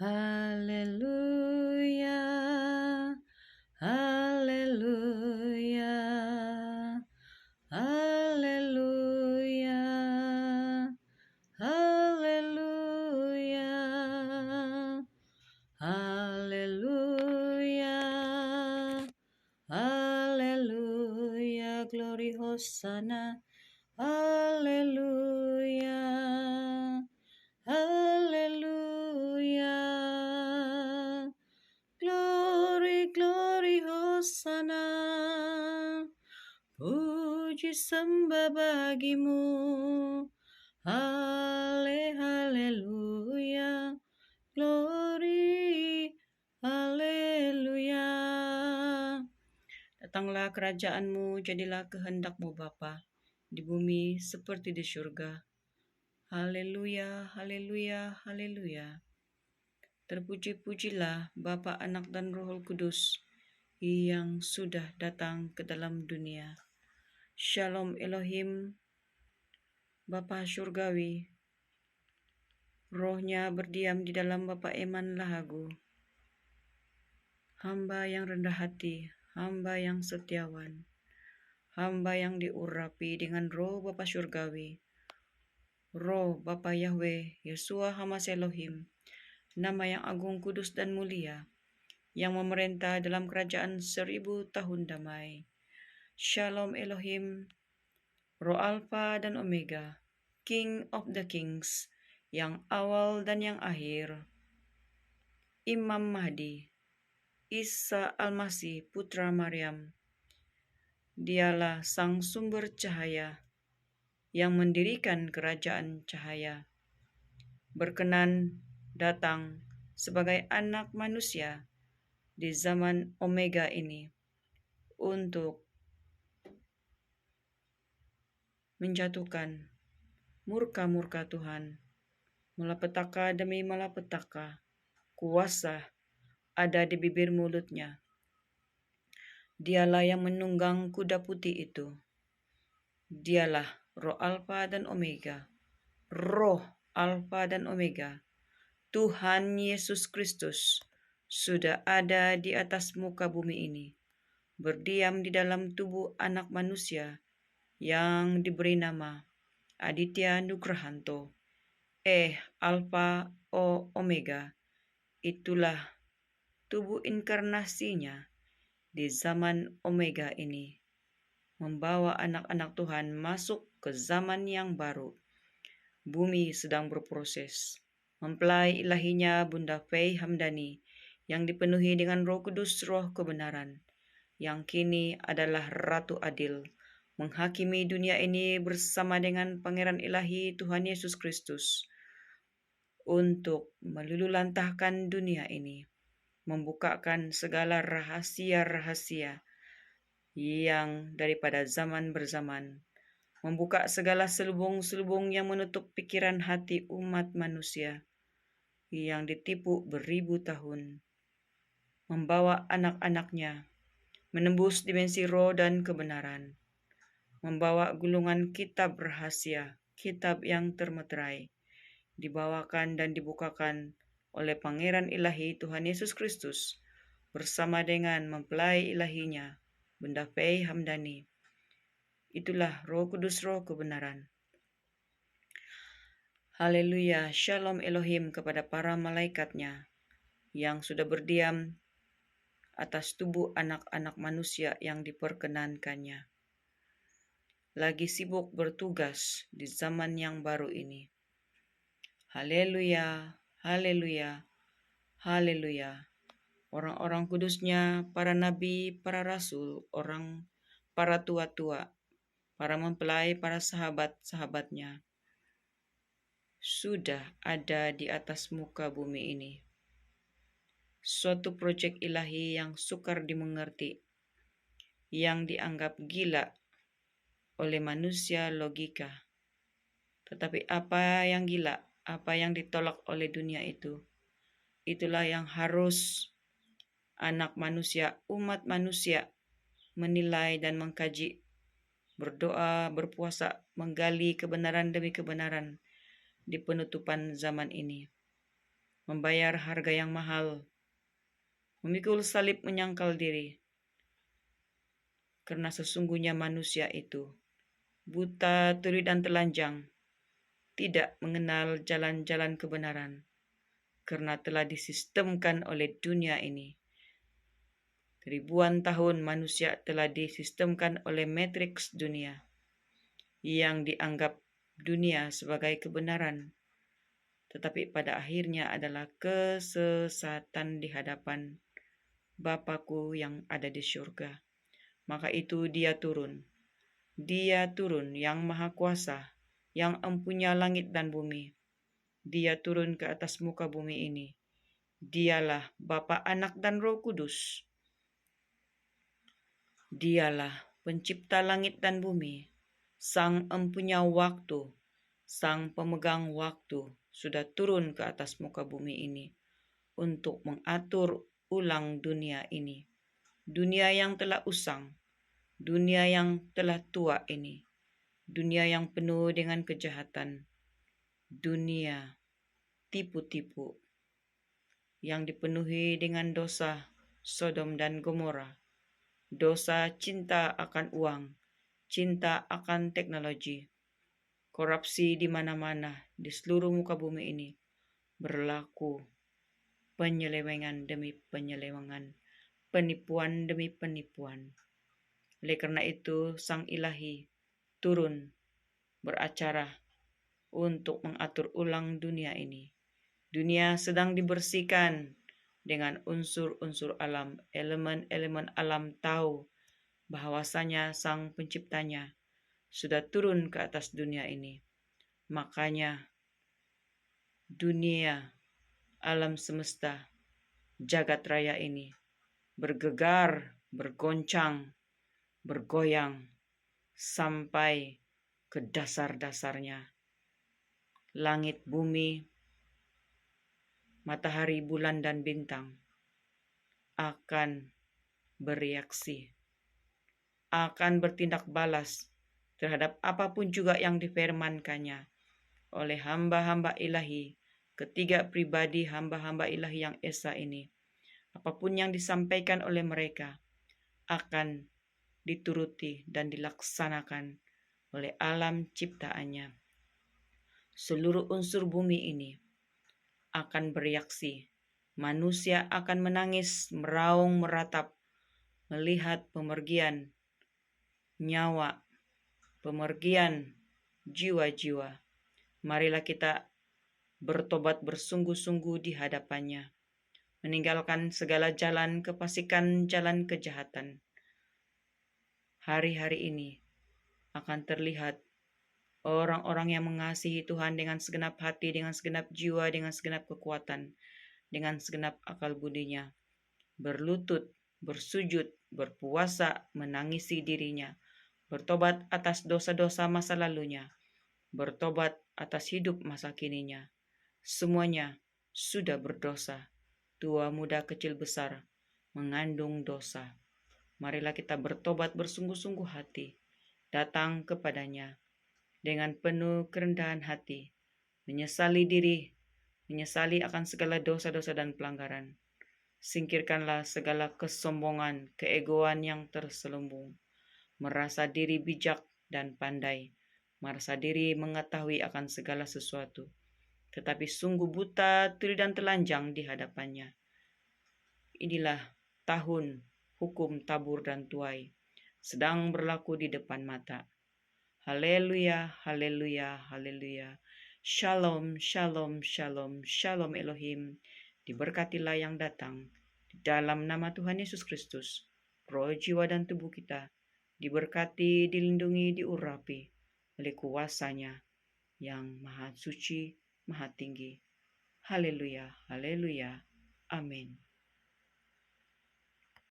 Haleluya, haleluya, haleluya, haleluya, haleluya, haleluya, glory Hosanna, haleluya, haleluya, glory, glory, Hosanna, puji sembah bagimu, haleluya, glory, haleluya. Datanglah kerajaanmu, jadilah kehendakmu Bapa, di bumi seperti di surga. Haleluya, haleluya, haleluya. Terpuji-pujilah Bapa, Anak, dan Roh Kudus yang sudah datang ke dalam dunia. Shalom Elohim, Bapa Surgawi, Rohnya berdiam di dalam Bapa Eman Lahagu. Hamba yang rendah hati, hamba yang setiawan, hamba yang diurapi dengan roh Bapa Surgawi, roh Bapa Yahweh, Yesua Hamas Elohim, nama yang agung, kudus, dan mulia, yang memerintah dalam kerajaan 1000 tahun damai. Shalom Elohim, Roh Alfa dan Omega, King of the Kings, yang awal dan yang akhir, Imam Mahdi, Isa Al-Masih, Putra Maryam. Dialah sang sumber cahaya yang mendirikan kerajaan cahaya, berkenan datang sebagai anak manusia di zaman Omega ini untuk menjatuhkan murka-murka Tuhan. Malapetaka demi malapetaka, kuasa ada di bibir mulutnya. Dialah yang menunggang kuda putih itu. Dialah Roh Alfa dan Omega, Roh Alfa dan Omega. Tuhan Yesus Kristus sudah ada di atas muka bumi ini, berdiam di dalam tubuh anak manusia yang diberi nama Aditya Nugrahanto, Alfa O Omega. Itulah tubuh inkarnasinya di zaman Omega ini, membawa anak-anak Tuhan masuk ke zaman yang baru. Bumi sedang berproses. Mempelai ilahinya Bunda Fei Hamdani yang dipenuhi dengan Roh Kudus, Roh kebenaran, yang kini adalah Ratu Adil, menghakimi dunia ini bersama dengan Pangeran Ilahi Tuhan Yesus Kristus untuk melululantahkan dunia ini, membukakan segala rahasia-rahasia yang daripada zaman berzaman, membuka segala selubung-selubung yang menutup pikiran hati umat manusia yang ditipu beribu tahun, membawa anak-anaknya menembus dimensi roh dan kebenaran, membawa gulungan kitab rahasia, kitab yang termeterai, dibawakan dan dibukakan oleh Pangeran Ilahi Tuhan Yesus Kristus bersama dengan mempelai ilahinya Bunda Fei Hamdani. Itulah Roh Kudus, Roh kebenaran. Haleluya, Shalom Elohim kepada para malaikatnya yang sudah berdiam atas tubuh anak-anak manusia yang diperkenankannya. Lagi sibuk bertugas di zaman yang baru ini. Haleluya, haleluya, haleluya. Orang-orang kudusnya, para nabi, para rasul, para tua-tua, para mempelai, para sahabat-sahabatnya, sudah ada di atas muka bumi ini. Suatu proyek ilahi yang sukar dimengerti, yang dianggap gila oleh manusia logika. Tetapi apa yang gila, apa yang ditolak oleh dunia itu, itulah yang harus anak manusia, umat manusia menilai dan mengkaji, berdoa, berpuasa, menggali kebenaran demi kebenaran di penutupan zaman ini. membayar harga yang mahal, memikul salib menyangkal diri, karena sesungguhnya manusia itu buta, tuli, dan telanjang, tidak mengenal jalan-jalan kebenaran, karena telah disistemkan oleh dunia ini. Ribuan tahun manusia telah disistemkan oleh matriks dunia, yang dianggap dunia sebagai kebenaran, tetapi pada akhirnya adalah kesesatan di hadapan Bapakku yang ada di surga. Maka itu Dia turun yang maha kuasa, yang empunya langit dan bumi. Dia turun ke atas muka bumi ini. Dialah Bapa, Anak, dan Roh Kudus. Dialah pencipta langit dan bumi, sang empunya waktu, sang pemegang waktu, sudah turun ke atas muka bumi ini untuk mengatur ulang dunia ini. Dunia yang telah usang, dunia yang telah tua ini, dunia yang penuh dengan kejahatan, dunia tipu-tipu yang dipenuhi dengan dosa Sodom dan Gomora, dosa cinta akan uang, cinta akan teknologi, korupsi di mana-mana di seluruh muka bumi ini berlaku, penyelewengan demi penyelewengan, penipuan demi penipuan. Oleh karena itu, Sang Ilahi turun beracara untuk mengatur ulang dunia ini. Dunia sedang dibersihkan dengan unsur-unsur alam, elemen-elemen alam tahu bahwasanya Sang Penciptanya sudah turun ke atas dunia ini. Makanya dunia, alam semesta, jagat raya ini bergegar, bergoncang, bergoyang sampai ke dasar-dasarnya. Langit, bumi, matahari, bulan, dan bintang akan bereaksi, akan bertindak balas terhadap apapun juga yang difirmankannya oleh hamba-hamba ilahi, ketiga pribadi hamba-hamba ilahi yang esa ini. Apapun yang disampaikan oleh mereka akan dituruti dan dilaksanakan oleh alam ciptaannya. Seluruh unsur bumi ini akan bereaksi. Manusia akan menangis, meraung, meratap, melihat pemergian nyawa, pemergian jiwa-jiwa. Marilah kita bertobat bersungguh-sungguh di hadapannya, meninggalkan segala jalan kefasikan, jalan kejahatan. Hari-hari ini akan terlihat orang-orang yang mengasihi Tuhan dengan segenap hati, dengan segenap jiwa, dengan segenap kekuatan, dengan segenap akal budinya, berlutut, bersujud, berpuasa, menangisi dirinya, bertobat atas dosa-dosa masa lalunya, bertobat atas hidup masa kininya. Semuanya sudah berdosa, tua, muda, kecil, besar, mengandung dosa. Marilah kita bertobat bersungguh-sungguh hati, datang kepadanya dengan penuh kerendahan hati, menyesali diri, menyesali akan segala dosa-dosa dan pelanggaran. Singkirkanlah segala kesombongan, keegoan yang terselubung, merasa diri bijak dan pandai, merasa diri mengetahui akan segala sesuatu, tetapi sungguh buta, tuli, dan telanjang di hadapannya. Inilah tahun hukum tabur dan tuai sedang berlaku di depan mata. Haleluya, haleluya, haleluya. Shalom, shalom, shalom, shalom Elohim. Diberkatilah yang datang di dalam nama Tuhan Yesus Kristus. Roh, jiwa, dan tubuh kita diberkati, dilindungi, diurapi oleh kuasa-Nya yang maha suci, maha tinggi. Haleluya, haleluya, amin.